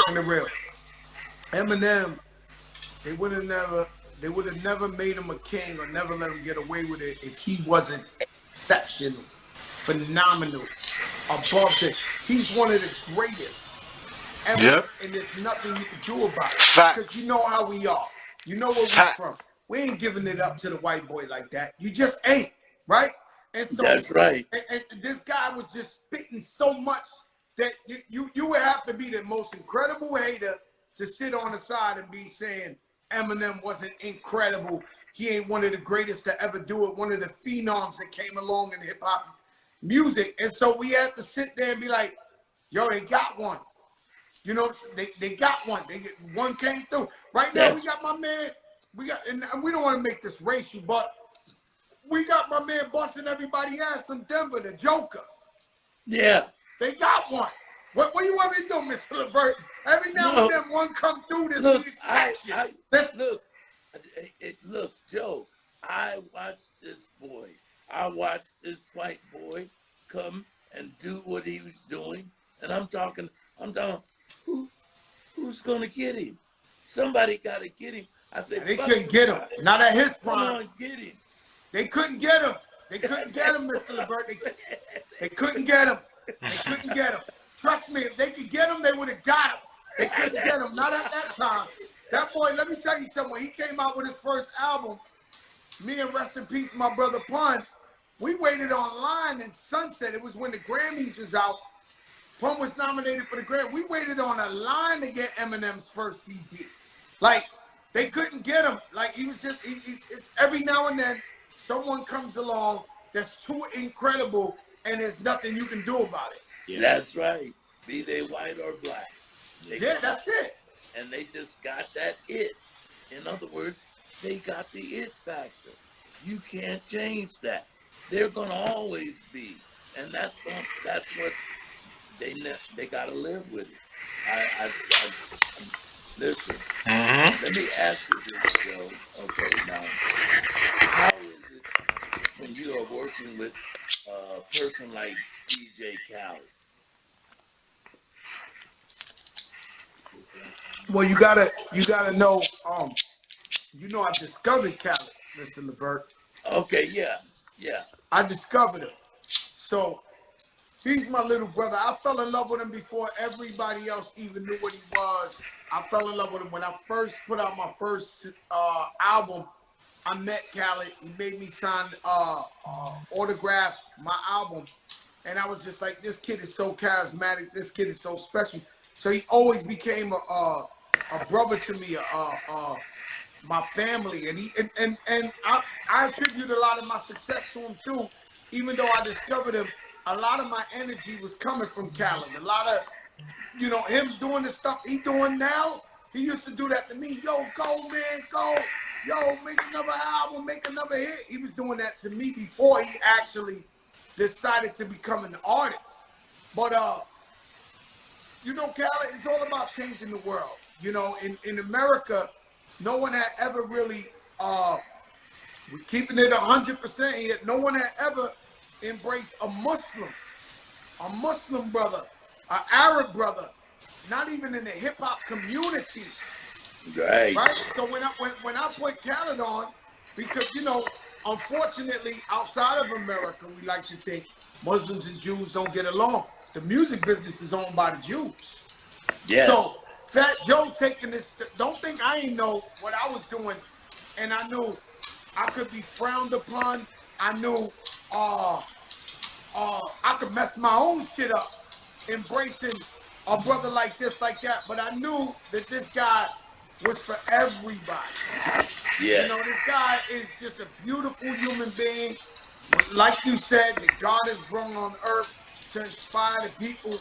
keeping it real. Eminem, they would have never, they would have never made him a king or never let him get away with it if he wasn't exceptional, phenomenal, above the. He's one of the greatest ever, Yep. and there's nothing you can do about it because you Facts. know how we are. You know where we Fact. from. We ain't giving it up to the white boy like that. You just ain't, right? And so, That's right. and this guy was just spitting so much that you would have to be the most incredible hater to sit on the side and be saying Eminem wasn't incredible. He ain't one of the greatest to ever do it. One of the phenoms that came along in hip hop music. And so we had to sit there and be like, yo, they got one. You know, they got one. One came through. Right now, we That's got my man. We got, and we don't want to make this racial, but we got my man busting everybody ass from Denver, the Joker. yeah. They got one. What do you want me to do, Mr. Levert? Every now and No, then, one come through. There's the look, exception. I This, look, look, Joe. I watched this boy. I watched this white boy come and do what he was doing, and I'm talking. Who, who's gonna get him? Somebody got to get him. I said, they fuck couldn't get him. everybody. Not at his Come prime. on, get him. They couldn't get him. They couldn't get him, That's Mr. what I'm Levert. saying. They couldn't get him. They couldn't get him. Trust me, if they could get him, they would have got him. They couldn't get him. Not at that time. That boy, let me tell you something. When he came out with his first album, me and rest in peace, my brother Pun, we waited online in Sunset. It was when the Grammys was out. Pun was nominated for the Grammy. We waited on a line to get Eminem's first CD. Like, they couldn't get him. Like, he was just, it's every now and then someone comes along that's too incredible and there's nothing you can do about it. That's right. Be they white or black. They Yeah, come out that's it. and they just got that it. In other words, they got the it factor. You can't change that. They're gonna always be, and that's what they gotta live with it. I listen. Mm-hmm. Let me ask you this, Joe. Okay, now, how is it when you are working with a person like DJ Khaled? Well, you gotta know, I discovered Khaled, Mr. Levert. Okay, yeah, yeah, I discovered him. So he's my little brother. I fell in love with him before everybody else even knew what he was. I fell in love with him when I first put out my first album. I met Khaled. He made me sign autographs my album, and I was just like, this kid is so charismatic. This kid is so special. So he always became a brother to me, my family, and I attribute a lot of my success to him too. Even though I discovered him, a lot of my energy was coming from Khaled. A lot of him doing the stuff he doing now. He used to do that to me. Yo, go man, go. Yo, make another album, make another hit. He was doing that to me before he actually decided to become an artist. But Khaled, it's all about changing the world. In America, no one had ever really we're keeping it 100% yet. No one had ever embraced a Muslim brother, an Arab brother, not even in the hip hop community, right. right? So when I put Khaled on, because unfortunately, outside of America, we like to think Muslims and Jews don't get along. The music business is owned by the Jews. So Yes, Fat Joe taking this, don't think I ain't know what I was doing, and I knew I could be frowned upon. I knew I could mess my own shit up, embracing a brother like this, like that. But I knew that this guy was for everybody. yes, This guy is just a beautiful human being. Like you said, that God has brought on earth to inspire the people.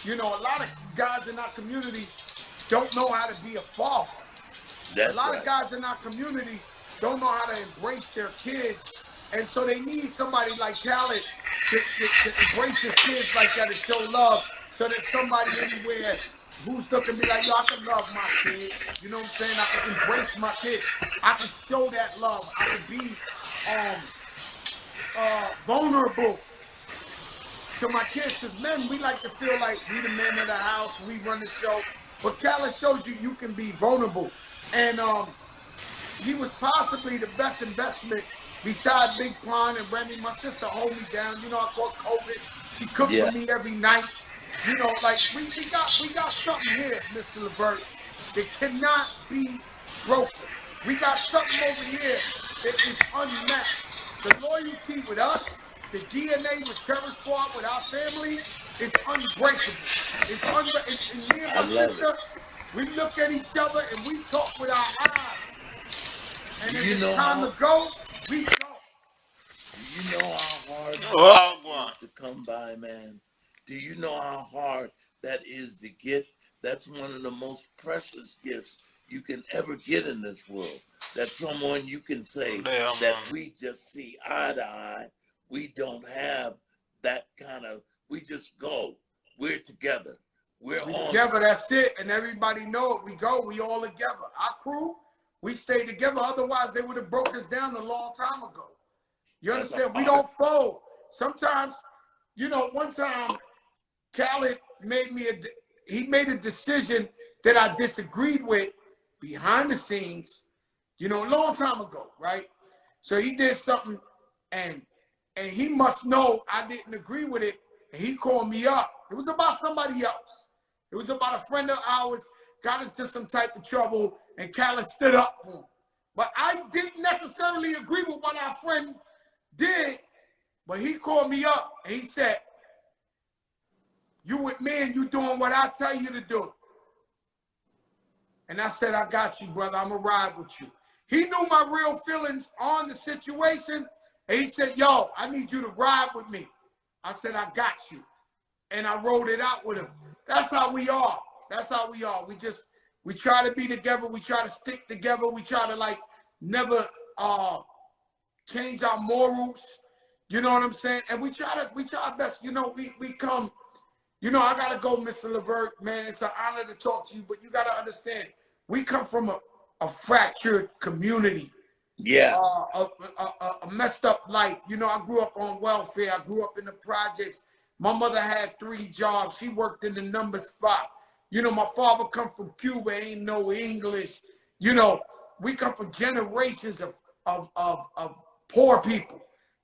A lot of guys in our community don't know how to be a father. A that's lot of right. guys in our community don't know how to embrace their kids. And so they need somebody like Khaled to embrace his kids like that, to show love, so that somebody anywhere who's looking be like, yo, I can love my kid. You know what I'm saying? I can embrace my kid. I can show that love. I can be vulnerable to my kids, because men, we like to feel like we the men of the house, we run the show. But Khaled shows you you can be vulnerable. And he was possibly the best investment beside Big Pun and Remy. My sister hold me down. You know, I caught COVID. She cooked for Yeah, me every night. You know, like we got something here, Mr. Levert, that cannot be broken. We got something over here that is unmatched. The loyalty with us, the DNA with Terror Squad, with our family, is unbreakable. And me and I my love it. sister, we look at each other and we talk with our eyes. Do And if you it's know time to how? go, we go. Do you know how hard that Oh, is to come by, man? Do you know how hard that is to get? That's one of the most precious gifts you can ever get in this world. That someone you can say yeah, that man. we just see eye to eye. We don't have that kind of, we just go. We're together. We're We on it. together, that's it. And everybody know it. We go, we all together. Our crew, we stay together. Otherwise, they would have broke us down a long time ago. You That's understand? We hard. don't fold. Sometimes, one time, Khaled he made a decision that I disagreed with behind the scenes, a long time ago, right? So he did something, and he must know I didn't agree with it, and he called me up. It was about somebody else. It was about a friend of ours got into some type of trouble, and Khaled stood up for him. But I didn't necessarily agree with what our friend did, but he called me up and he said, "You with me and you doing what I tell you to do." And I said, "I got you, brother. I'm going to ride with you." He knew my real feelings on the situation. And he said, "Yo, I need you to ride with me." I said, "I got you." And I wrote it out with him. That's how we are. That's how we are. We try to be together. We try to stick together. We try to never change our morals. You know what I'm saying? And we try our best. We come. I gotta go, Mr. Levert, man. It's an honor to talk to you, but you gotta understand, we come from a fractured community, Yeah. a messed up life. I grew up on welfare. I grew up in the projects. My mother had 3 jobs. She worked in the number spot. My father come from Cuba, ain't no English. We come from generations of poor people.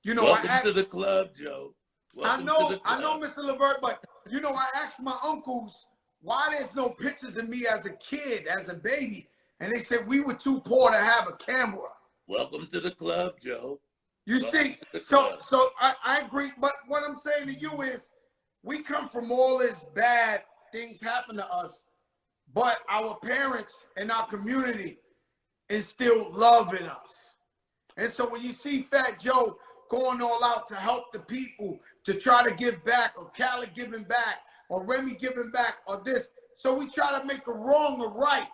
I Welcome to asked the club, Joe. Welcome to the I know, club. Mr. Levert, but I asked my uncles why there's no pictures of me as a kid, as a baby, and they said we were too poor to have a camera. Welcome to the club, Joe. You Welcome see, to the so club. so I agree, but what I'm saying to you is, we come from all this bad things happen to us, but our parents and our community instill love in us. And so when you see Fat Joe going all out to help the people, to try to give back, or Khaled giving back, or Remy giving back, or this, so we try to make a wrong a right.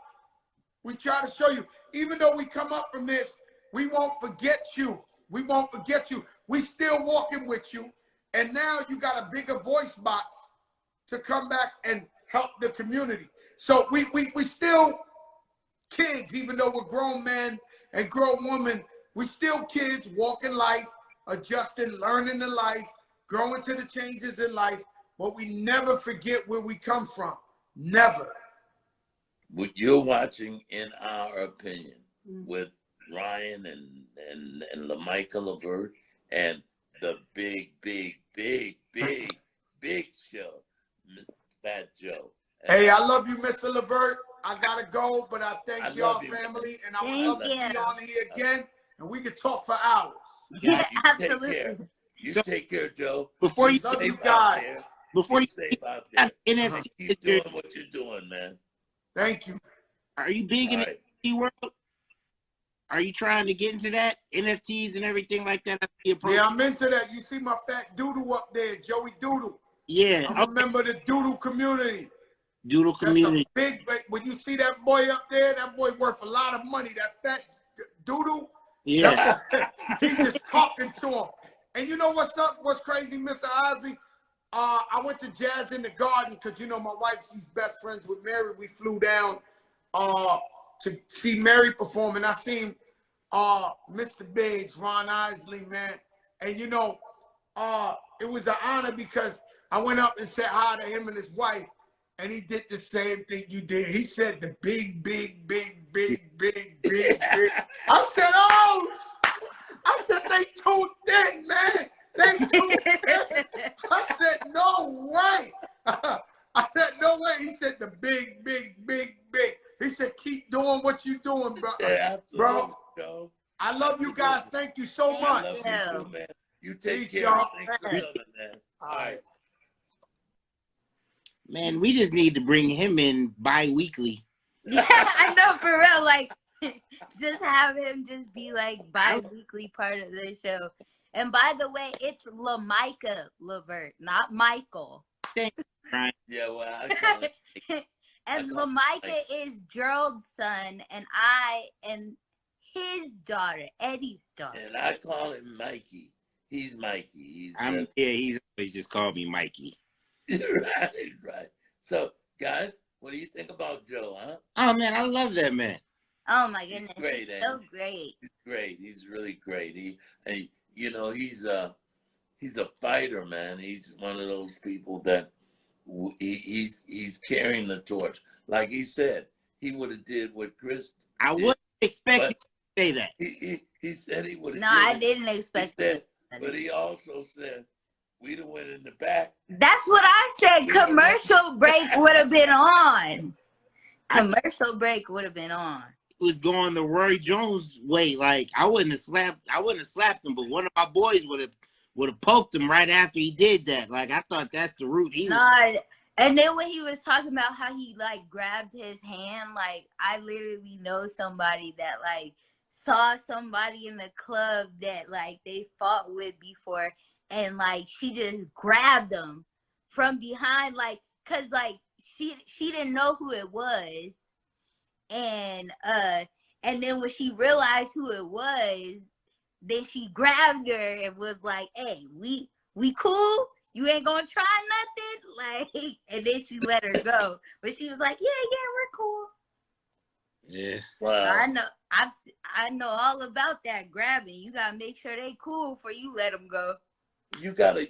We try to show you, even though we come up from this, we won't forget you. We won't forget you. We still walking with you. And now you got a bigger voice box to come back and help the community. So we still kids, even though we're grown men and grown women, we still kids walking life, adjusting, learning the life, growing to the changes in life, but we never forget where we come from. Never. What you're watching, in our opinion, with Ryan and LaMichael Levert and the big show, Fat Joe. And Hey, I love you, Mr. Levert. I gotta go, but I I thank y'all love you, man. family, and I would Thank love to be you. on here again, and we could talk for hours. Yeah, You take care. absolutely. You So take care, Joe. before you Be Love you safe out guys. there. before Be you safe out got there. NFT, And keep doing what you're doing, man. Thank you. are you big All in the right. NFT world? Are you trying to get into that NFTs and everything like that? Yeah, I'm into that. You see my fat doodle up there, Joey Doodle. Yeah, I'm a member of the doodle community. doodle That's a community. big, when you see that boy up there, that boy worth a lot of money. That fat doodle, Yeah, that boy, he just talking to him. And you know what's up? What's crazy, Mr. Ozzy? I went to Jazz in the Garden because, my wife, she's best friends with Mary. We flew down to see Mary perform, and I seen Mr. Biggs, Ron Isley, man. And, it was an honor because I went up and said hi to him and his wife. and he did the same thing you did. He said the big. I said, oh, I said, they too thin, man. They too thin. I said, no way. I said, no way. He said, the big. He said, keep doing what you doing, bro. Yeah, absolutely, Bro, Joe. I love you guys. Thank you so I much. love you too, man. You take Peace, care. y'all. Thanks for coming, man. All All right. right. Man, we just need to bring him in bi-weekly. Yeah, I know, for real. Like, just have him just be like bi-weekly part of the show. And by the way, it's LaMicah Levert, not Michael. Right? Yeah, well, I call it. And I call LaMicah is Gerald's son, and I am his daughter, Eddie's daughter. And I call him Mikey. He's Mikey. He's He's always just called me Mikey. right. So, guys, what do you think about Joe, huh? Oh man, I love that man. Oh my He's goodness, great, he's so great. He's great. He's really great. He's a fighter, man. He's one of those people that he's carrying the torch. Like he said, he would have did what Chris did. I wouldn't expect you to say that. He said he would have. No, I didn't expect that. But he also said we'd have went in the back. That's what I said. Commercial break would have been on. Commercial break would have been on. Was going the Roy Jones way. Like I wouldn't have slapped him, but one of my boys would have poked him right after he did that. Like I thought that's the route he was. And then when he was talking about how he like grabbed his hand, like I literally know somebody that like saw somebody in the club that like they fought with before, and like she just grabbed them from behind, like, cause like she didn't know who it was. And then when she realized who it was, then she grabbed her and was like, "Hey, we cool? You ain't gonna try nothing?" Like, and then she let her go. But she was like, "Yeah, we're cool." Yeah. Wow. I know all about that grabbing. You gotta make sure they cool before you let them go. You gotta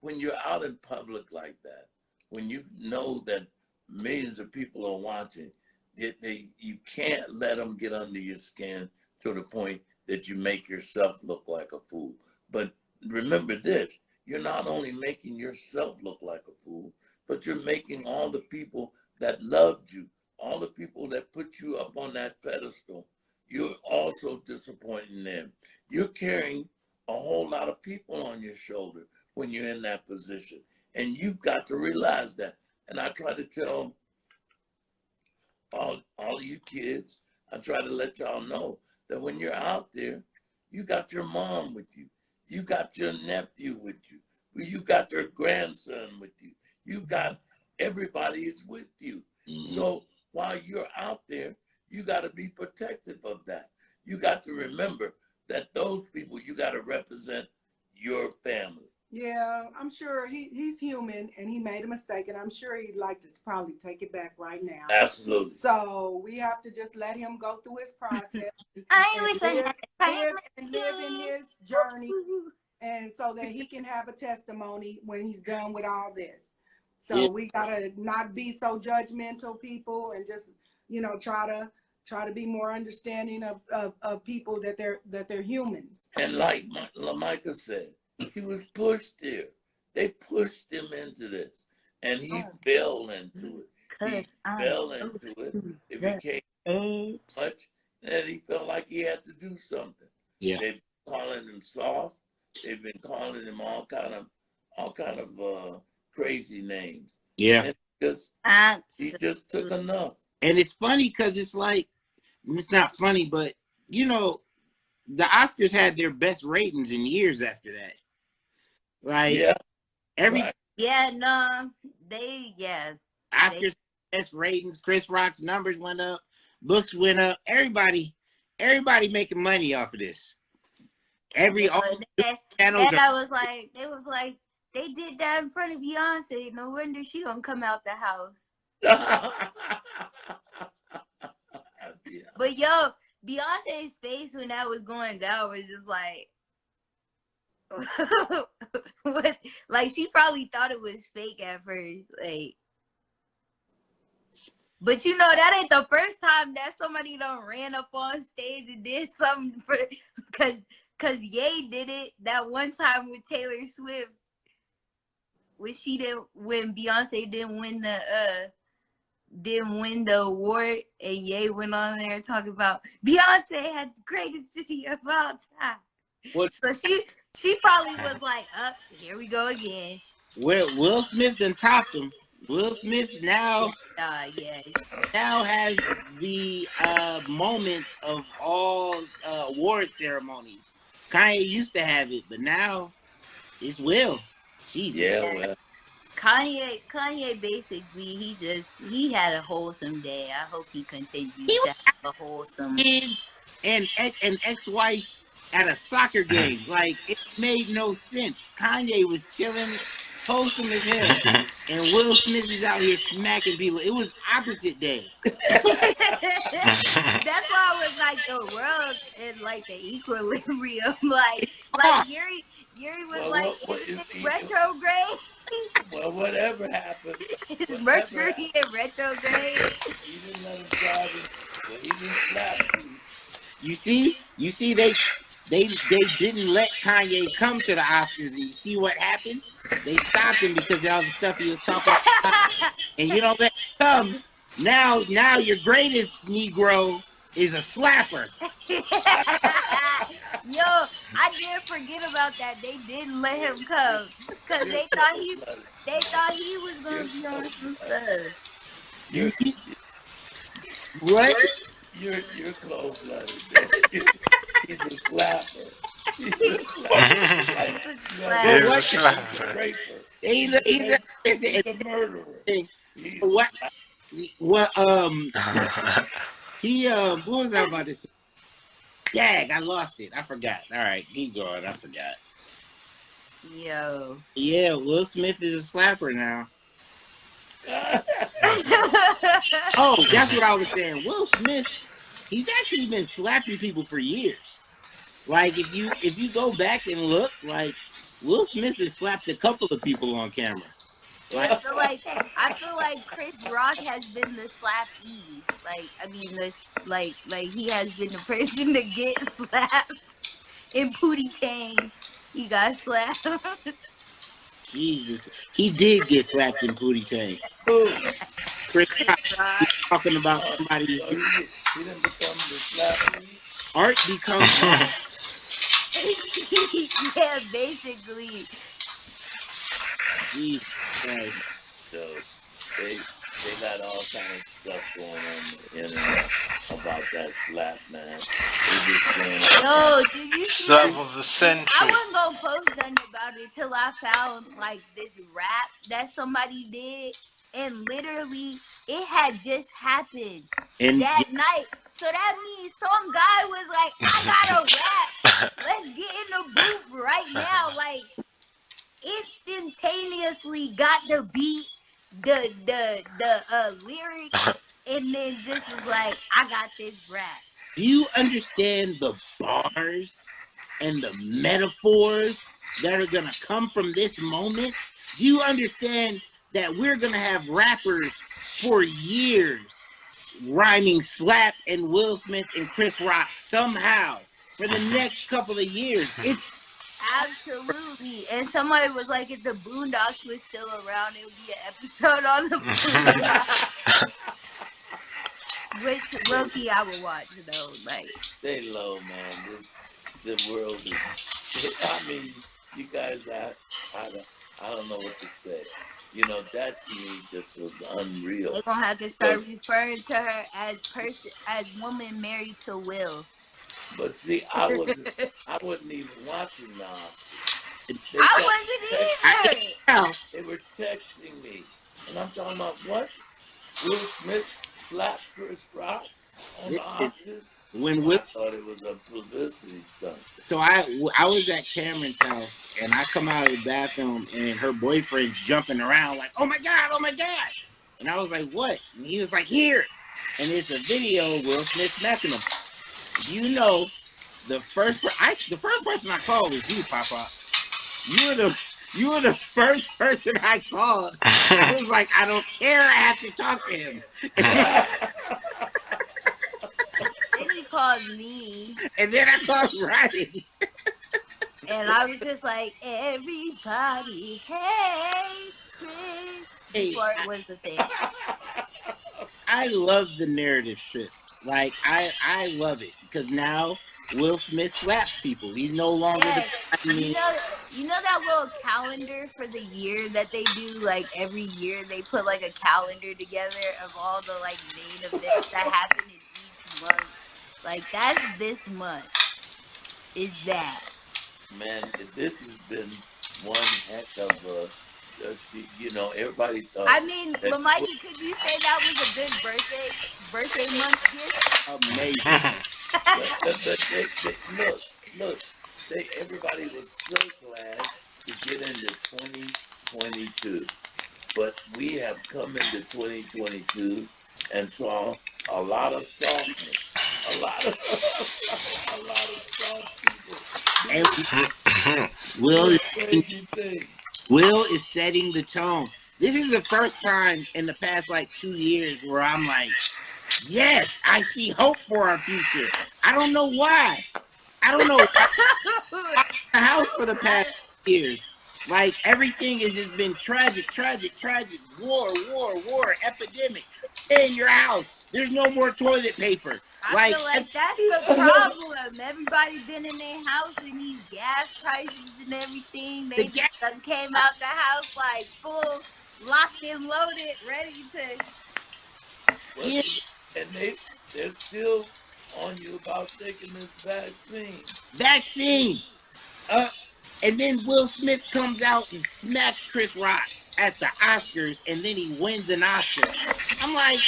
when you're out in public like that, when you know that millions of people are watching, you can't let them get under your skin to the point that you make yourself look like a fool. But remember this, you're not only making yourself look like a fool, but you're making all the people that loved you, all the people that put you up on that pedestal, you're also disappointing them. You're carrying a whole lot of people on your shoulder when you're in that position. And you've got to realize that. And I try to tell all of you kids, I try to let y'all know that when you're out there, you got your mom with you. You got your nephew with you. You got your grandson with you. You got everybody is with you. Mm-hmm. So while you're out there, you got to be protective of that. You got to remember that those people, you got to represent your family. Yeah, I'm sure he's human and he made a mistake, and I'm sure he'd like to probably take it back right now. Absolutely. So we have to just let him go through his process live in his journey, and so that he can have a testimony when he's done with all this. So we gotta not be so judgmental, people, and just try to be more understanding of people that they're humans. And like LaMicah said, he was pushed here. They pushed him into this, and he fell into it. It became much, and he felt like he had to do something. Yeah. They've been calling him soft. They've been calling him all kind of crazy names. Yeah. And he just took enough. And it's funny because it's like, it's not funny, but the Oscars had their best ratings in years after that. Like Oscars best ratings. Chris Rock's numbers went up, books went up. Everybody making money off of this. I was like, they did that in front of Beyonce. No wonder she don't come out the house. But Beyonce's face when that was going down was just like, like she probably thought it was fake at first. Like, But you know that ain't the first time that somebody done ran up on stage and did something for, cause Ye did it that one time with Taylor Swift when Beyonce didn't win the award, and Ye went on there talking about Beyonce had the greatest video of all time. What? So she probably was like, "Up, here we go again." Will Smith done topped him. Will Smith now Yeah. has the moment of all award ceremonies. Kanye used to have it, but now it's Will. Jesus. Yeah, well, Kanye basically he had a wholesome day. I hope he continues He to have a wholesome. kids and ex-wife at a soccer game. Like, it made no sense. Kanye was chilling, wholesome as hell, and Will Smith is out here smacking people. It was opposite day. That's why I was like the world in like the equilibrium. Like Yuri was well, like, what isn't is it he? retrograde? Well, whatever happened, Is whatever Mercury in retrograde? he didn't let him drive him. Well, he didn't slap Pete. You see, they didn't let Kanye come to the Oscars, and you see what happened? They stopped him because of all the stuff he was talking about, and you don't let him come. Now your greatest Negro is a slapper. Yo, I didn't forget about that. They didn't let him come because You're they cold-blooded. thought he was You're gonna be on some cold-blooded. stuff. You're You what? you're cold-blooded, man. He's a slapper. He's a slapper. Like, He's a you For slap. understand? what? He's a raper. He's a raper. He's a murderer. For He's a what? slapper. What? He what was I about to say? Dag, I lost it. I forgot. All right, keep going. I forgot. Yo. Yeah, Will Smith is a slapper now. Oh, that's what I was saying. Will Smith, he's actually been slapping people for years. Like, if you go back and look, like, Will Smith has slapped a couple of people on camera. Like, I feel like Chris Rock has been the slappee. Like, I mean, this like he has been the person to get slapped. In Pootie Tang, he got slapped. Jesus, he did get slapped in Pootie Tang. Who? Chris Chris Rock, Rock. he's talking about Oh, somebody. so he didn't become the slappy. Art becomes art. Yeah, basically. Jesus Christ. So they got all kind of stuff going on the internet about that slap, man. They just going on. Yo, did you see Slap that? of the I century. wasn't gonna post nothing about it till I found like this rap that somebody did, and literally it had just happened And that night. So that means some guy was like, "I gotta rap. Let's get in the booth right now." Like instantaneously got the beat, the lyrics, and then just was like, "I got this rap." do you understand the bars and the metaphors that are going to come from this moment? Do you understand that we're going to have rappers for years rhyming Slap and Will Smith and Chris Rock somehow for the next couple of years? It's Absolutely. And somebody was like, if the Boondocks was still around, it would be an episode on the Boondocks. Which low-key I would watch though. Like, Stay low, man. The world is. I mean, you guys I don't know what to say. You know, that to me just was unreal. they're gonna have to start referring to her as woman married to Will. But see, I wasn't even watching the Oscars. They I kept wasn't either. they were texting me, and I'm talking about what? Will Smith slapped Chris Rock on the Oscars? when I thought it was a publicity stunt. So I was at Cameron's house, and I come out of the bathroom, and her boyfriend's jumping around like, "Oh my god, oh my god!" And I was like, "What?" And he was like, "Here," and it's a video of Will Smith smacking him. You know, the first person I called was you, Papa. You were the first person I called I was like, I don't care. I have to talk to him. Then he called me, And then I called Ryan. and I was just like, everybody hates Chris. Hey, Before it was the thing. I love the narrative shift. Like I love it because now Will Smith slaps people. He's no longer Yeah, the you know that little calendar for the year that they do. Like every year, they put like a calendar together of all the like main events that happen in each month. Like that's this month. Is that? Man, this has been one heck of a. Everybody I thought mean, that. Mikey, could you say that was a good birthday month gift? amazing. But they look, everybody was so glad to get into 2022, but we have come into 2022 and saw a lot of softness, a lot of a lot of soft people And Will doing is crazy things. Will is setting the tone. This is the first time in the past like 2 years where I'm like, yes, I see hope for our future. I don't know why. I don't know why I'm in the house for the past years. Like everything has just been tragic, tragic, tragic. War, war, war, epidemic. Stay in your house. There's no more toilet paper. I Like feel like that's the problem. Everybody been in their house and these gas prices and everything. the They gas. just done came out the house like full, locked and loaded, ready to. Well, Yeah, and they're still on you about taking this vaccine. vaccine. And then Will Smith comes out and smacks Chris Rock at the Oscars, and then he wins an Oscar. I'm like,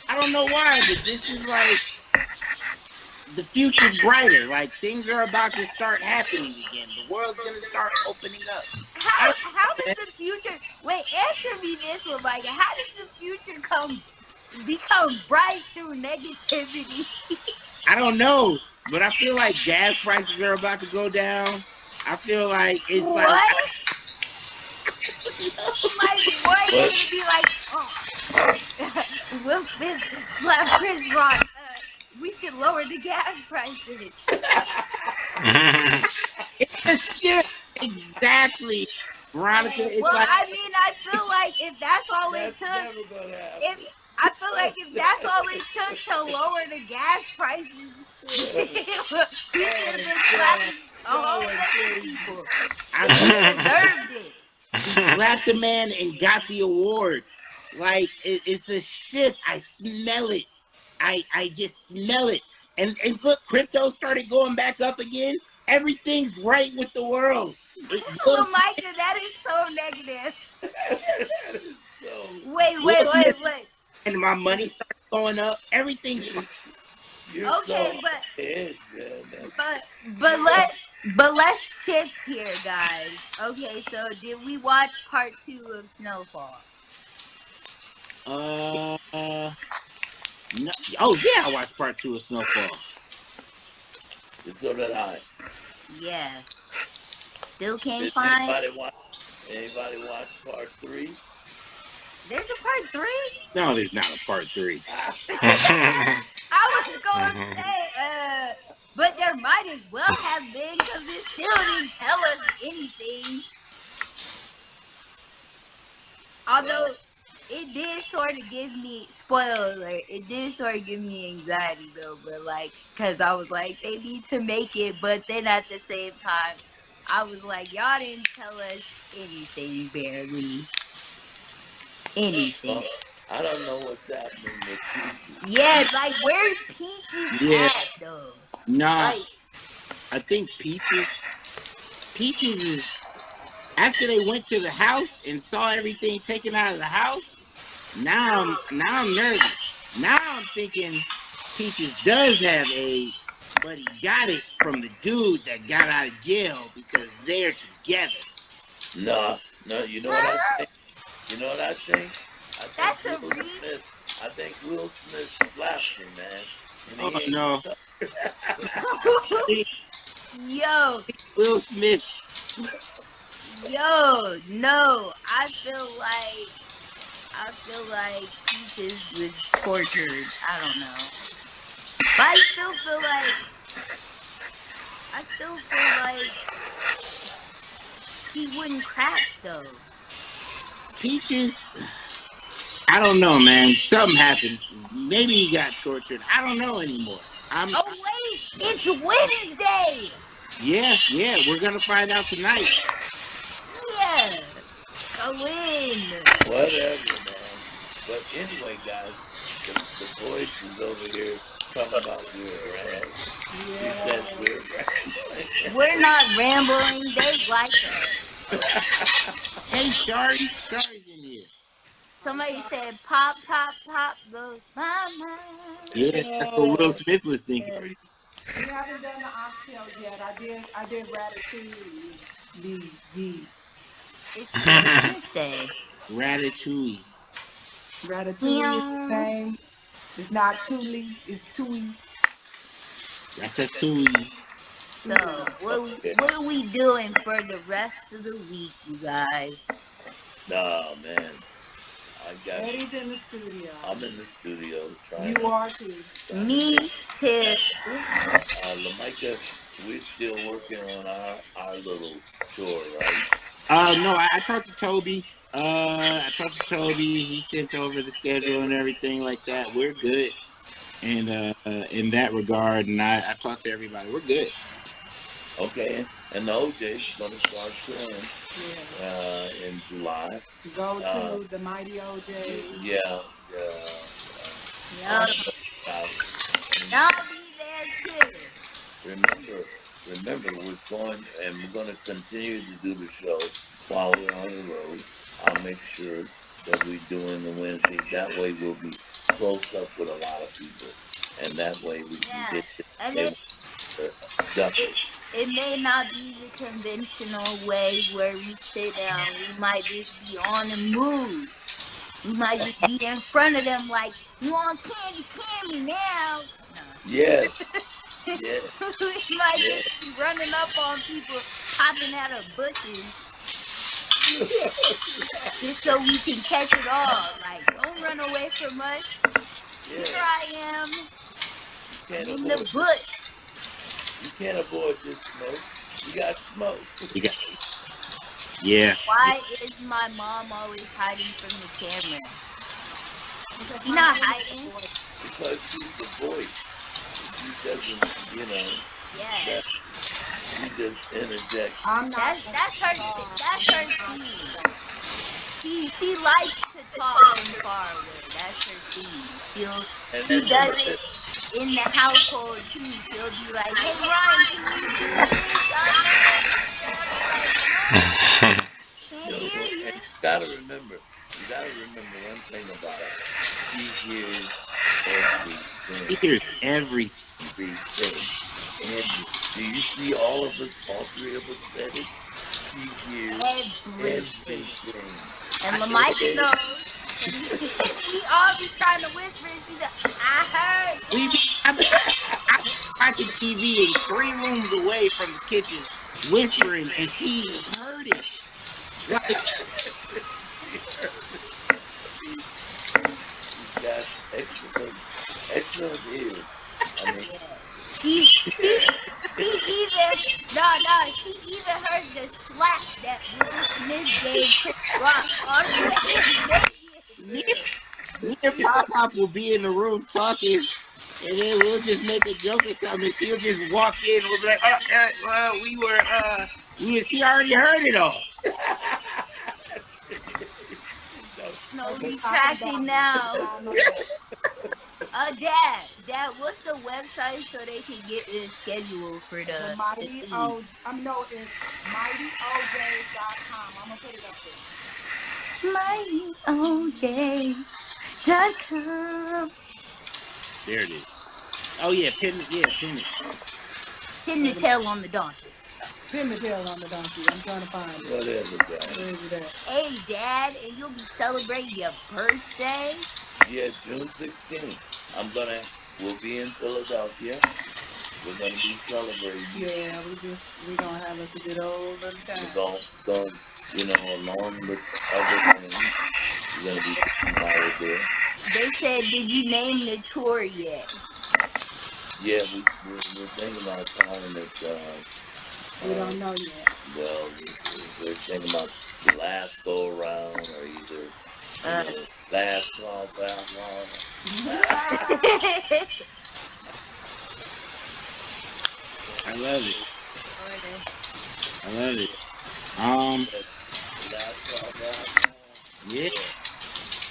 I don't know why, but this is like the future's brighter. Like things are about to start happening again. The world's gonna start opening up. I don't How know, man. does the future? Wait, answer me this one, Micah. How does the future become bright through negativity? I don't know, but I feel like gas prices are about to go down. I feel like it's like What? Like what? They're But gonna be like, oh, Will Smith slapped Chris Rock. We should lower the gas prices. it's a shift. Exactly, Veronica. It's Well, like I mean, I feel like if that's all it that's took, never gonna if happen. I feel like if that's all it took to lower the gas prices, he should have Oh been God, slapping a y'all whole are bunch of crazy. people. I They swear, deserved it. he slapped a man and got the award. Like it's a shift. I smell it. I just smell it. And look, crypto started going back up again. Everything's right with the world. Will Well, Micah, that is so negative. That is so. Will Smith Wait. and my money started going up. Everything's fine. You're so Okay, on the edge, man. but let's shift here, guys. Okay, so did we watch part 2 of Snowfall? Uh, no. Oh yeah, I watched part 2 of Snowfall. So did I. Yeah. Still can't Did find. anybody watch part 3? There's a part 3? No, there's not a part 3. I was gonna say, but there might as well have been because it still didn't tell us anything. Although it did sort of give me, spoiler alert, it did sort of give me anxiety though, but like, cause I was like, they need to make it, but then at the same time, I was like, y'all didn't tell us anything, barely anything. I don't know what's happening with Peaches. Yeah, like where Peaches Yeah, at though? nah. Like, I think Peaches is after they went to the house and saw everything taken out of the house. Now I'm nervous. Now I'm thinking Peaches does have AIDS, but he got it from the dude that got out of jail because they're together. No, you know what I think? You know what I think? I think that's a Will reach. Smith. I think Will Smith slapped him, man, and Oh he ain't. no, Yo, Will Smith. no, I feel like Peaches was tortured. I don't know, but I still feel like he wouldn't crack though. Peaches, I don't know, man. Something happened. Maybe he got tortured. I don't know anymore. Oh wait, it's Wednesday. Yeah, we're gonna find out tonight. Yeah, go in. Whatever, man. But anyway, guys, the voice is over here talking about we're rambling. She says Yeah. we're rambling. We're not rambling. They like us. Hey, Shari's in here. I'm Somebody sorry. said, "Pop, pop, pop goes my mind." Yeah, that's what Will Yeah. Smith was thinking. Sorry. We haven't done the oxtails yet. I did ratatouille. Lee. It's Will Smith Day. Ratatouille. Ratatouille is the Meow. name. It's not Tuli, it's Tui. Ratatouille. So Okay. what are we doing for the rest of the week, you guys? Nah, man. Eddie's in the studio. I'm in the studio trying You to are too. Me too. Lamika, we're still working on our little chore, right? No, I talked to Toby. I talked to Toby. He sent over the schedule and everything like that. We're good, and in that regard, and I talked to everybody. We're good. Okay. And the OJ's gonna start touring Yeah. in July. Go Uh, to the Mighty OJ. yeah, Yup. I'm about it. And I'll be there too. Remember, we're going and we're going to continue to do the show while we're on the road. I'll make sure that we're doing the Wednesday. That way, we'll be close up with a lot of people, and that way we can Yeah. get And they duck it us. it may not be the conventional way where we sit down. We might just be on the move. We might just be in front of them like, "You on candy camera now?" Nah. Yes, yes, We might yes. just be running up on people, popping out of bushes, just so we can catch it all. Like, don't run away from us. Here Yeah, I am. you I'm can't in the avoid bush. you can't avoid this smoke. You got smoke You got, yeah. Why is my mom always hiding from the camera? Because She my not name is hiding. Boy. because she's the voice. She doesn't, Yeah. that she just interjects. I'm not a That's her. star. That's I'm her a theme. star. She likes to talk from far away. That's her theme. And She look does at it this. in the household too. She'll be like, "Hey Ryan, can you do this?" I'm like, and I'll be like, "Mom, can't hear And you." you gotta remember one thing about her. She hears everything. Here's everything. Everything. Do you see all three of us said it? She hears Everything. everything. And Lamika Everything. knows. We all be trying to whisper, and she's like, "I heard We that." be I be watching TV in 3 rooms away from the kitchen, whispering, and she heard it. Like She heard it. She's got excellent ears. I mean, Yeah. She even she even heard the slap that Will Smith gave Chris Rock on the way to me, Vegas. me and Pop Pop will be in the room talking, and then we'll just make a joke or something. And she'll just walk in. We'll be like, she already heard it all. No, We're he's talking tracking about me. now. I know that. Dad, what's the website so they can get the schedule for The the Mighty thing? OJ. No, it's mightyojs.com. I'm gonna put it up there. MightyOJs.com. There it is. Oh yeah, pin it. Pin the tail on the donkey. Pin the tail on the donkey. I'm trying to find it. whatever, guys. Where is it at? Hey, Dad, and you'll be celebrating your birthday? Yeah, June 16th. We'll be in Philadelphia. We're gonna be celebrating. Yeah, we gonna have us a good old little We're time. going along with the other things we're gonna be doing while we're there. They said, did you name the tour yet? Yeah, we're thinking about calling it. We don't know yet. Well, we're thinking about the last go around, or either Uh, last call for alcohol. I love it. Florida. I love it. The last call for alcohol. Yeah.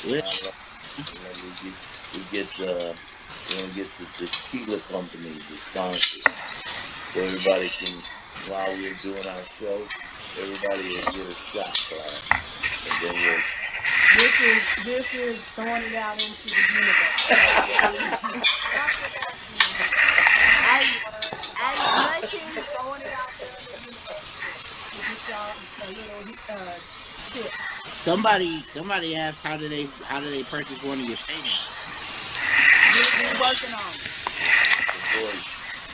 Yeah. We get we're gonna get the tequila company to sponsor, so everybody can, while we're doing our show, everybody will get a shot glass, and then we'll. This is throwing it out into the universe. That's what that's doing. As much as Throwing it out there in the universe to get y'all a little sip. Somebody asked how do they purchase one of your paintings? We're working on it. The voice.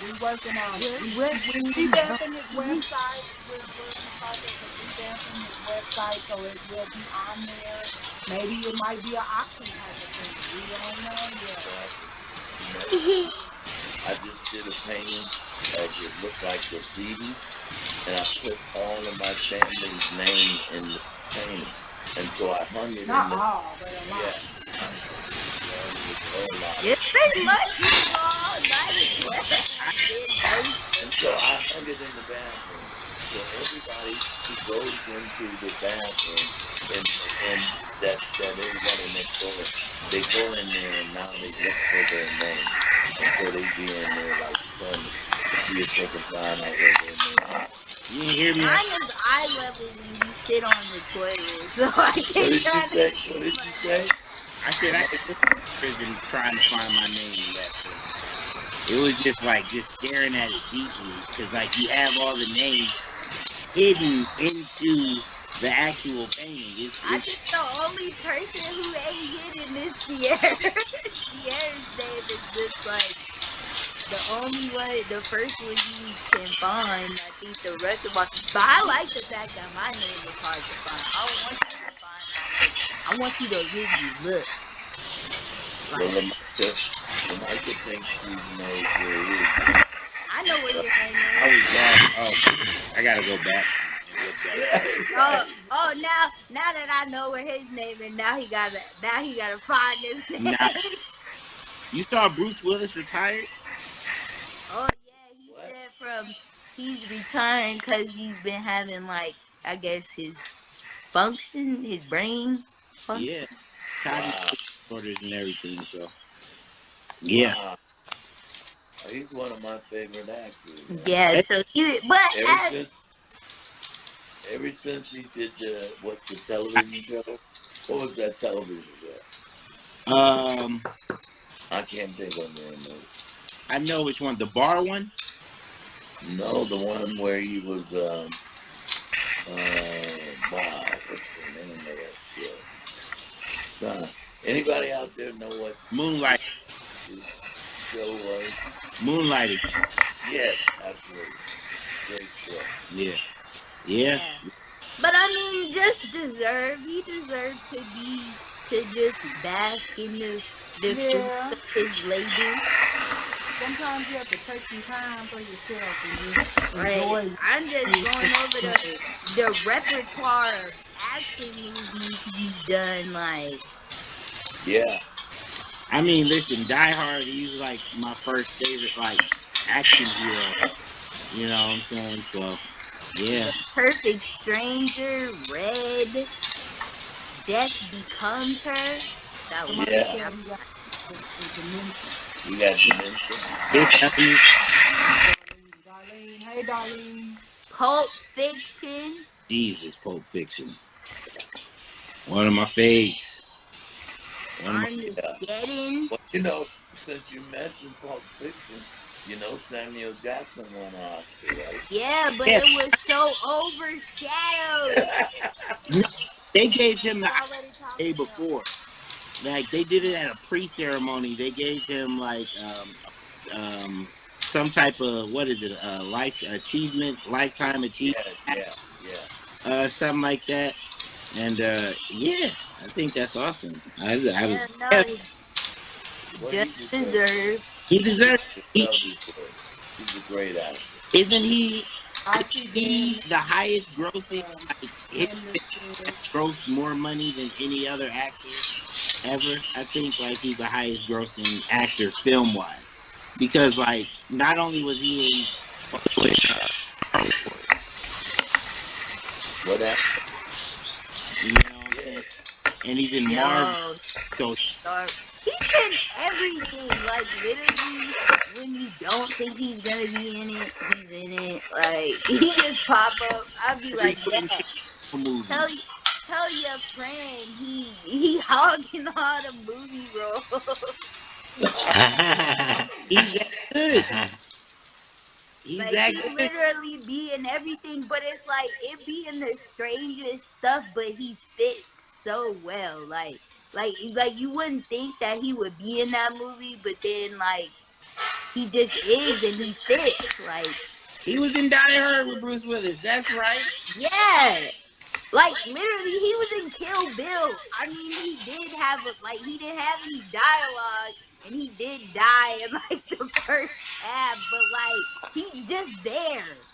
We're working on it. what We're revamping his website. We're in the process of revamping his website so it will be on there. Maybe it might be an auction type of thing. We don't know yet. I just did a painting of it looked like graffiti, and I put all of my family's name in the painting, and so I hung it Not in the. all, but a lot. Yeah. Well, it was a whole lot. It's pretty much all might as well have been most. And so I hung it in the bathroom. So everybody who goes into the bathroom and that everybody must go in, they go in there and now they look for their name. And so they be in there like trying to see if they can find out where their name is. You didn't hear me? Mine is eye level when you sit on the toilet, so I What can did you kind say? of. What did you say? I said I was in prison trying to find my name in that thing. It was just staring at it deeply because like you have all the names hidden into the actual painting. I think the only person who ain't hidden is Sierra. Sierra's name is just like the only one, the first one you can find. I think the rest of my, but I like the fact that my name is hard to find. I don't want you to find my name. I want you to really look. Well, Like, Lamika thinks she knows where his is. I know what your name I is. was lost. Oh, I gotta go back and look back. Oh, now that I know where his name is, now he gotta find his name. Nah, you saw Bruce Willis retired? Oh yeah, he said he's retiring because he's been having like, I guess his brain function. Yeah, cognitive disorders and everything. So yeah. Wow. He's one of my favorite actors. Yeah, so Ever since he did the television show, what was that television show? I can't think of the name of it. I know which one. The bar one? No, the one where he was wow, what's the name of that show? Anybody out there know what Moonlight. his show was? Moonlighting. Yes, absolutely. Great show. Yeah. But I mean, he deserved to just bask in the fruits of his labor. Sometimes you have to take some time for yourself and just enjoy. I'm just going over the repertoire of action movies he's done. Like, yeah. I mean, listen, Die Hard. He's like my first favorite like action hero. You know what I'm saying? So yeah. The Perfect Stranger, Red, Death Becomes Her. That was Yeah. Dementia. He got dementia. Darlene, hey Darlene. Pulp Fiction. Jesus, Pulp Fiction. One of my faves. Armageddon. Well, since you mentioned Pulp Fiction, Samuel Jackson won an Oscar, right? Yeah, but it was so overshadowed. They gave him the day before. Like they did it at a pre-ceremony. They gave him like some type of lifetime achievement. Yeah. something like that. And yeah, I think that's awesome. I Yeah, was no, yeah, Well, just he deserves it. deserved. he He deserves. He deserves it. He's a great actor. isn't he. I see He Ben the highest grossing, like his Henderson. grossed more money than any other actor ever. I think like he's the highest grossing actor film wise, because like not only was he in What that? you know what I'm Yeah. saying, and he's in Marvel, Yo, so sharp. He's in everything. Like literally, when you don't think he's gonna be in it, he's in it. Like he just pop up. I'd be every like, Quentin Dad, Tarantino movie. tell tell your friend he hogging all the movie roles. He's that good. He's Like that he good. literally be in everything, but it's like it be in the strangest stuff, but he fits so well. Like you wouldn't think that he would be in that movie, but then like he just is and he fits. Like, He was in Die Hard with Bruce Willis. That's right. yeah. Like literally he was in Kill Bill. I mean he did have he didn't have any dialogue and he did die in like the first half, but like he's just there.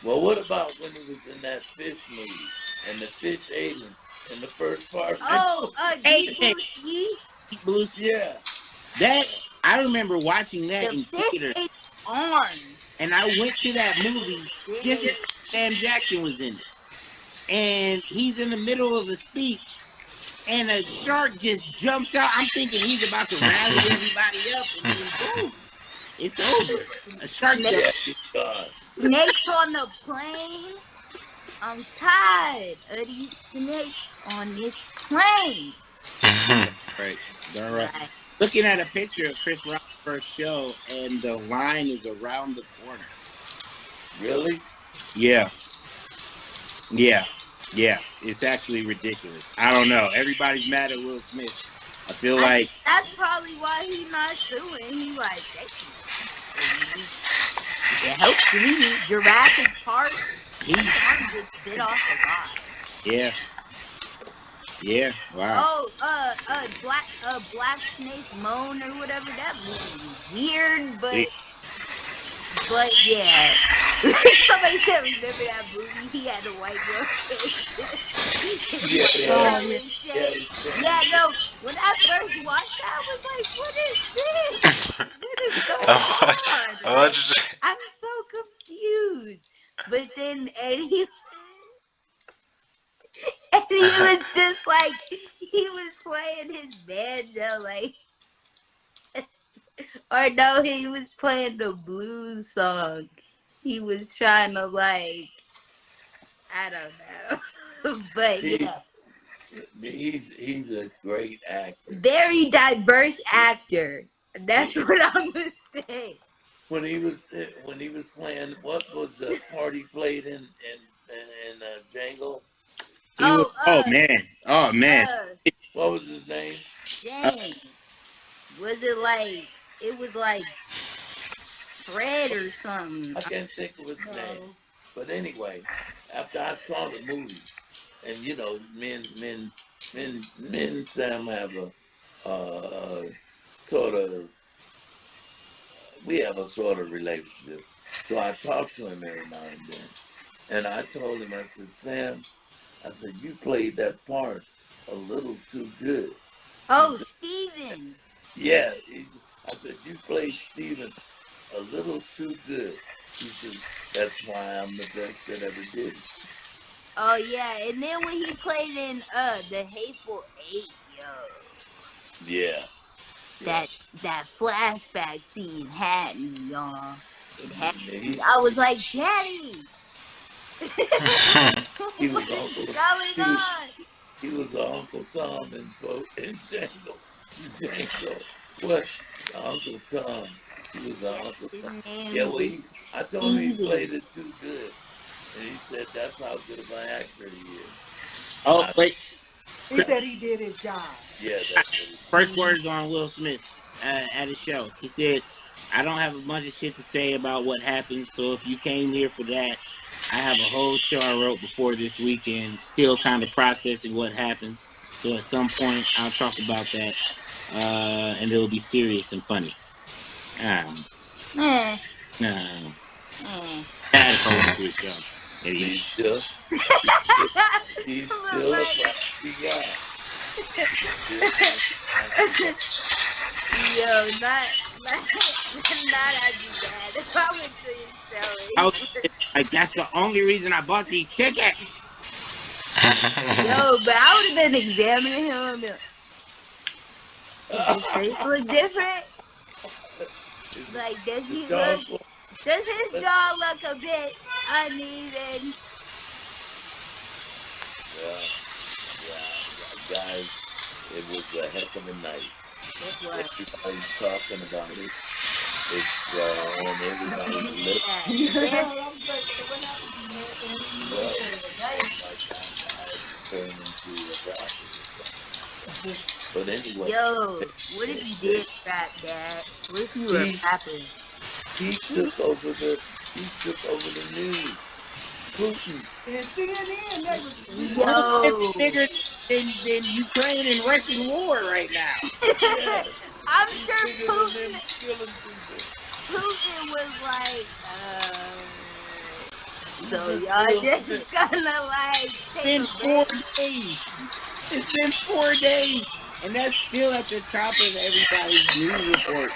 Well, what about when he was in that fish movie and the fish ate him in the first part of the I Oh, movie? hate Deep that Blue Sea. Blue. Yeah. That I remember watching that The in fish theater, ate arm. and I went to that movie just Did. because Sam Jackson was in it, and he's in the middle of a speech, and a shark just jumps out. I'm thinking he's about to rally everybody up, and then boom, it's over. A shark jump. Snake, Yeah, he's gone. snakes on the plane. I'm tired of these snakes on this plane. Right, all right. Right. Looking at a picture of Chris Rock's first show, and the line is around the corner. Really? Yeah, yeah, yeah. It's actually ridiculous. I don't know. Everybody's mad at Will Smith. I feel I like think that's probably why he not suing. He like, it helps me. Jurassic Park. he, His arm gets bit off a lot. yeah, yeah. Wow. Oh, Black Snake Moan or whatever. That movie was weird, but yeah. Somebody said, remember that movie? He had a white girl change Yeah, his yeah. Oh yeah. spelling Yeah, change. he Yeah, changed it. no. When I first watched that, I was like, what is this? What is going I on? want Like, to. I'm so confused. But then and he was just like he was playing his banjo like or no, he was playing the blues song. He was trying to like I don't know. But He yeah. he's a great actor. Very diverse actor. That's what I'm gonna say. When he was playing, what was the part he played in Django? He was. Oh, Oh man. Oh man. uh What was his name? Uh, dang. Was it like it was like Fred or something? I can't think of his name. No. But anyway, after I saw the movie, and you know, men, Sam have a sort of, we have a sort of relationship. So I talk to him every now and then, and I told him, I said, Sam, I said, you played that part a little too good. He Oh, said, Steven. yeah. I said, you played Stephen a little too good. He says, that's why I'm the best that ever did it. Oh yeah, and then when he played in the Hateful Eight, yo, Yeah, yeah. that flashback scene had me, y'all. It had Yeah, me. I was like, Daddy, he was what is Uncle. going He was on? he was Uncle Tom in Django. Django. What? Uncle Tom. He was Yeah, Uncle his Tom. Yeah, name well, was I told him he Steven. played it too good, and he said that's how good of an actor he is. And oh wait. He said he did his job. yeah, that's what he. First words on Will Smith at his show. He said, "I don't have a bunch of shit to say about what happened. So if you came here for that, I have a whole show I wrote before this weekend, still kind of processing what happened. So at some point, I'll talk about that, and it'll be serious and funny. Um, Eh, um, eh. bad if I went to a show. Maybe. He's still, he's still a classy guy. Still a classy guy. Yo, not I'd be bad if I went to his show. I was like, that's the only reason I bought these tickets. Yo, but I would have been examining him and be like, does his face look different? Like, does he look? Does his jaw look a bit uneven? Well, yeah, guys, it was a heck of a night. It was. Everybody's talking about it. It's on everybody's lips. Well, like I had to turn into a rapper or something like that. But anyway. Yo, what if you did rap, Dad? What if you were rapping? He took over the news. Putin. And CNN, they was Yo. Bigger than Ukraine and Russian war right now. Yes. I'm He's sure bigger than them killing people. Putin was like, so just y'all just gonna like take a break. 4 days. It's been 4 days, and that's still at the top of everybody's news report.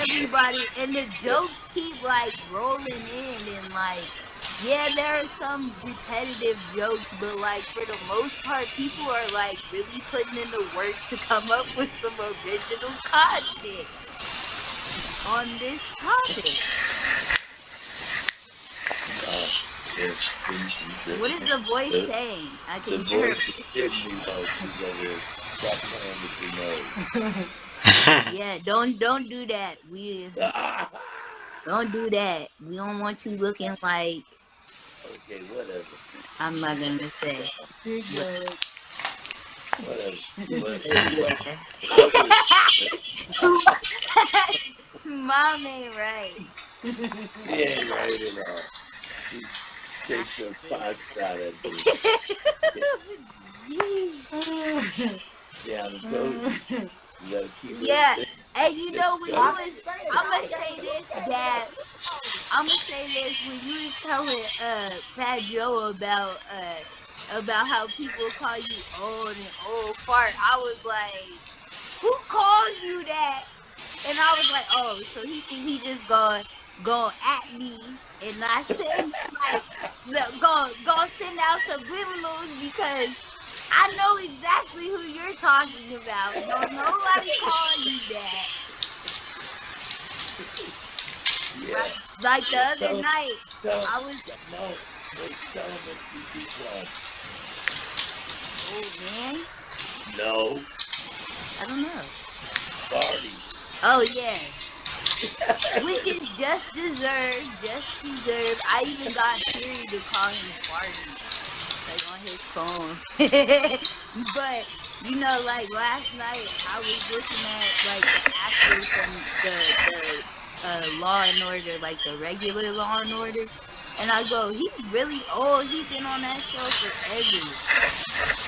Everybody, and the jokes keep like rolling in, and like, yeah, there are some repetitive jokes, but like for the most part, people are like really putting in the work to come up with some original content on this topic. What is the voice saying? I can the hear voice is kidding me though. She's over here. Stop playing with your nose. Yeah, don't do that. Don't do that. We don't want you looking like. Okay, whatever. I'm not gonna say. Whatever. Mom ain't right. She ain't right at all. She takes her pot shot at me. See, I told you. You gotta keep it. Yeah, and you know when you was, I'm gonna say this, Dad. I'm gonna say this when you was telling Fat Joe about how people call you old and old fart. I was like, who calls you that? And I was like, oh, so he think he just gonna go at me and not send like go send out subliminals because I know exactly who you're talking about. Don't nobody call you that. Yeah. Like the other night, I was. No, wait, tell him what you do call. Oh man. No. I don't know. Party. Oh yeah. Which is just deserved. I even got Siri to call him Farty, like on his phone. But you know, like last night, I was looking at like the actor from the Law and Order, like the regular Law and Order, and I go, he's really old. He been on that show forever.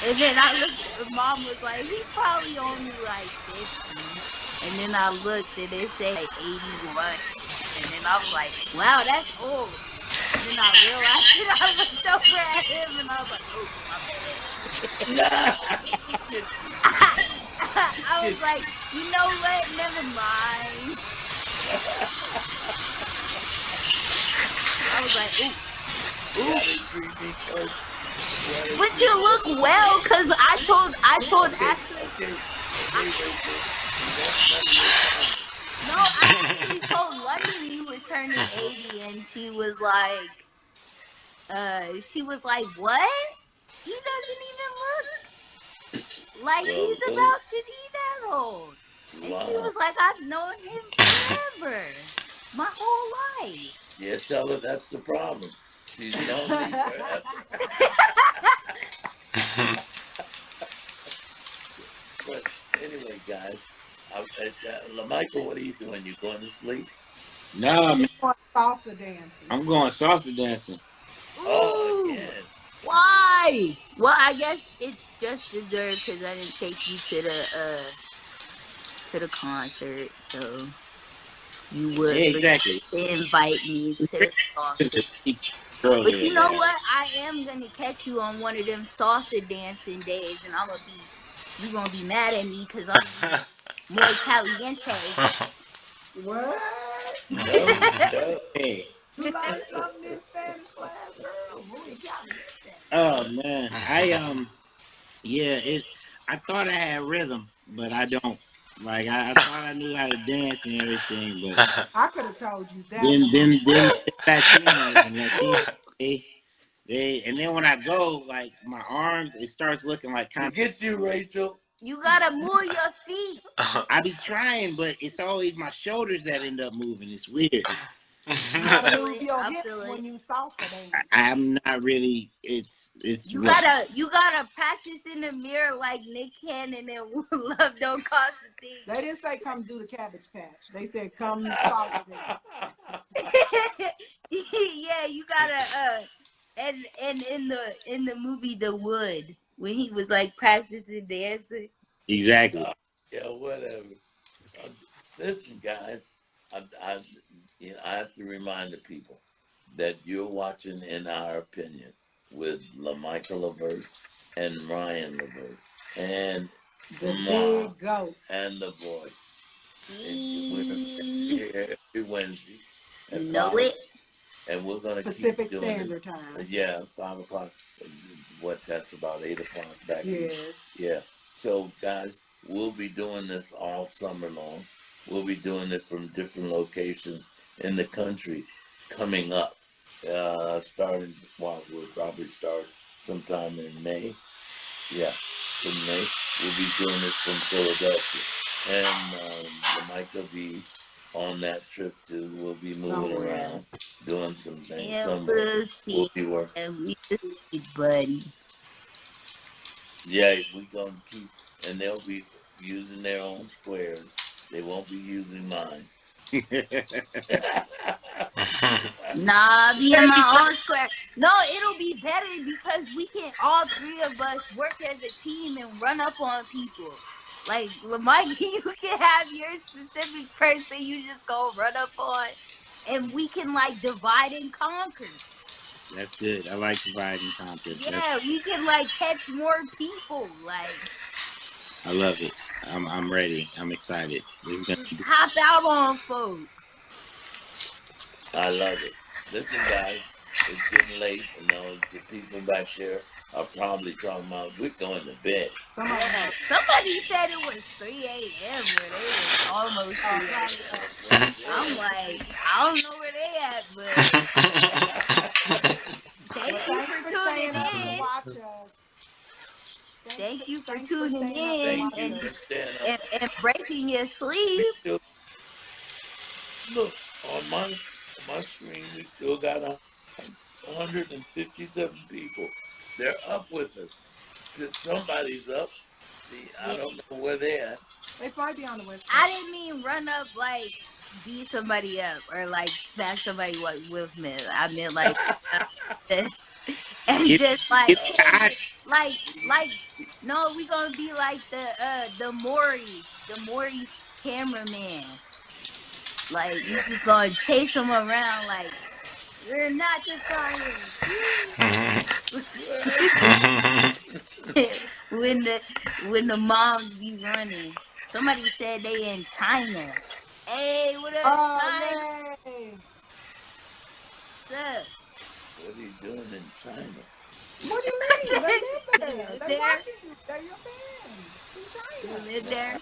And then I looked. Mom was like, he probably only like 50. And then I looked and it said like 81. And then I was like, wow, that's old. And then I realized that I looked over at him and I was like, oh, my bad. I was like, you know what? Never mind. I was like, ooh. But you look well, cause I told actually. No, I actually told London you were turning 80, and she was like, what? He doesn't even look like he's about to be that old. And she was like, I've known him forever, my whole life. Yeah, tell her that's the problem. She's known me forever. But anyway, guys, Michael, what are you doing? You going to sleep? No, man, He's going salsa dancing. I'm going salsa dancing. Oh, Ooh, again. why? Well, I guess it's just deserved because I didn't take you to the concert, so you would Yeah, forget exactly. to invite me to the salsa. But Earlier, you know man. what? I am gonna catch you on one of them salsa dancing days, and you gonna be mad at me because I'm gonna be muy caliente. What? No, no. Hey. You learned something in Spanish class, girl? Muy caliente. Oh man, yeah, I thought I had rhythm, but I don't. Like I thought I knew how to dance and everything, but I could have told you that then, one. then, then Latinos and Latinos, and then when I go, like my arms, it starts looking like kind of. Forget you, Rachel. You gotta move your feet. I be trying, but it's always my shoulders that end up moving. It's weird. You I gotta feel move it. your I hips feel it. when you salsa dance. I'm not really. It's You rough. gotta practice in the mirror like Nick Cannon and Love Don't Cost a Thing. They didn't say come do the Cabbage Patch. They said come salsa dance. Yeah, you gotta and in the movie The Wood when he was like practicing dancing. Exactly. Yeah, whatever. Uh, Listen, guys, I, I have to remind the people that you're watching In Our Opinion with LaMichael Levert and Ryan Levert and The Ma big goat. and The Voice. And we're E- here every Wednesday you at know 5 it. o'clock. And we're going to keep Pacific doing it. Standard Time. Yeah, 5 o'clock. What? That's about 8 o'clock back east. Yes. Yeah. So, guys, we'll be doing this all summer long. We'll be doing it from different locations in the country coming up. Starting, well, we'll probably start sometime in May. Yeah, in May. We'll be doing it from Philadelphia. And Mike will be on that trip too. We'll be moving Somewhere. around, doing some things And somewhere. we'll We'll see. be working. And we see, buddy. Yeah, we're gonna keep, and they'll be using their own squares. They won't be using mine. Nah, I'll be in my own square. No, it'll be better because we can all three of us work as a team and run up on people. Like Lamike, you can have your specific person you just go run up on, and we can like divide and conquer. That's good. I like divide and conquer. Yeah, we can like catch more people. Like I love it. I'm ready. I'm excited. This is gonna just be good. hop out on folks. I love it. Listen, guys, it's getting late, and the people back there are probably talking about we're going to bed. Yeah, somebody said it was 3 a.m. where they was almost 3 a.m. I'm like, I don't know where they at, but Well, thank you thanks for for tuning staying up to in. watch us. Thank you for Thanks for tuning staying up to in Thank watch you and for us. staying up. and breaking your We sleep. still look on my screen. We still got 157 people. They're up with us. Somebody's up. I Yeah, don't know where they at. They might be on the West I Coast. didn't mean run up like beat somebody up or like smack somebody like Will Smith. I meant like this and Get, just like get the hey, eye. like no, we gonna be like the Maury cameraman. Like we just gonna chase him around like you're not the science. when the moms be running. Somebody said they in China. Hey, what up, Oh, China? yay. What's up? What are you doing in China? What do you mean? They live They there. live They there. watching you. They're your fans in They China. live there.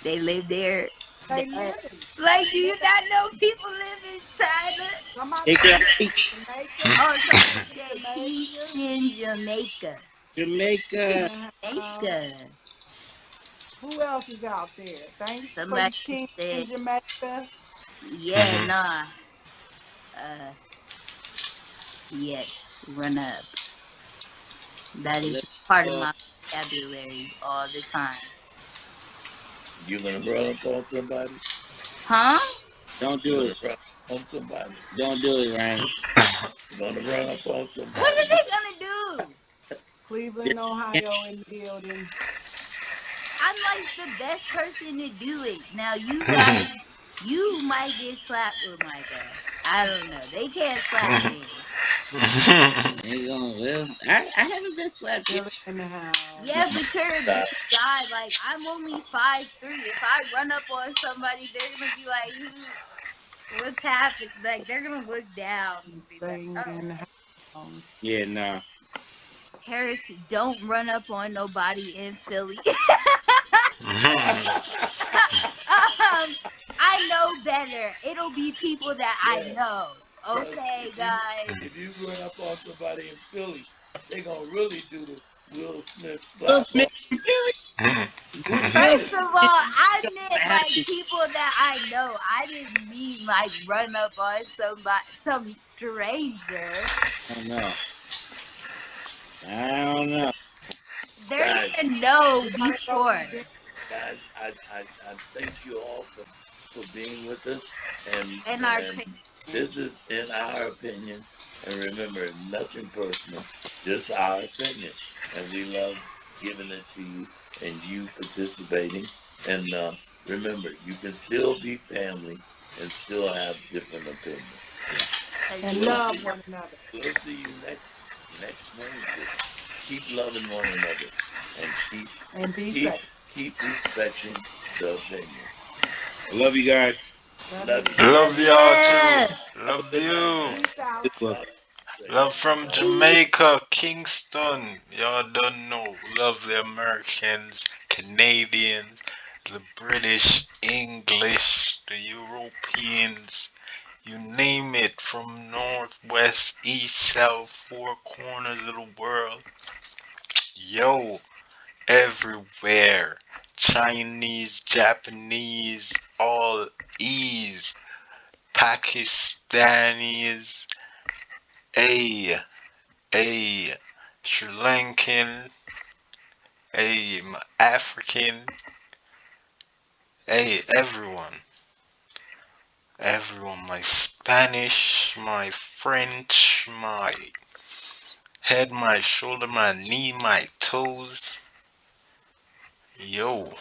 They live there. They live it. Like, do you not know people live in China? Somebody Take said it Jamaica. Oh, somebody said Jamaica. Kingston, Jamaica. Jamaica. Uh-huh. Jamaica. Who else is out there? Thanks for Somebody your King in said, Jamaica. yeah, nah. Uh, yes, run up. That is part of my vocabulary all the time. You gonna run up on somebody? Huh? Don't You're do gonna it. run on somebody. Don't do it, Ryan. You're gonna run up on What are somebody. they gonna do? Cleveland, Ohio in the building. I'm like the best person to do it. Now you guys, you might get slapped with Micah. I don't know. They can't slap me. Ain't gonna, well, I haven't been slapped yet. Philly in the house. Yeah, but you're a Nah, big guy. Like I'm only 5'3". If I run up on somebody, they're gonna be like, "Who? What's happened?" Like they're gonna look down and be like, Thing "Oh." in the house. Yeah, nah. Harris, don't run up on nobody in Philly. I know better. It'll be people that I yeah. know. Cause Okay, guys. if you run up on somebody in Philly, they gonna really do the Will Smith Will slap Smith off. in Philly? Will First Smith of all, I don't meant have like to. people that I know. I didn't mean like run up on some stranger. I don't know. I don't know. They're Guys, gonna know We gotta go before. eat dinner. guys, I thank you all for being with us, In our and opinion. this is in our opinion. And remember, nothing personal, just our opinion, and we love giving it to you and you participating. And remember, you can still be family and still have different opinions. And We'll love see. one another. We'll see you next Wednesday. Keep loving one another and And be keep safe. keep respecting the opinion. I love you guys. Love Love you. you. Love y'all too. Yeah. Have a Love good night, you. man. Peace out. Good one. God bless. Love from God Peace. Jamaica, Kingston. Y'all don't know. Lovely Americans, Canadians, the British, English, the Europeans. You name it, from north, west, east, south, four corners of the world. Yo, everywhere. Chinese, Japanese, all ease. Pakistanis, a Sri Lankan, African, everyone. Everyone, my Spanish, my French, my head, my shoulder, my knee, my toes. Yo.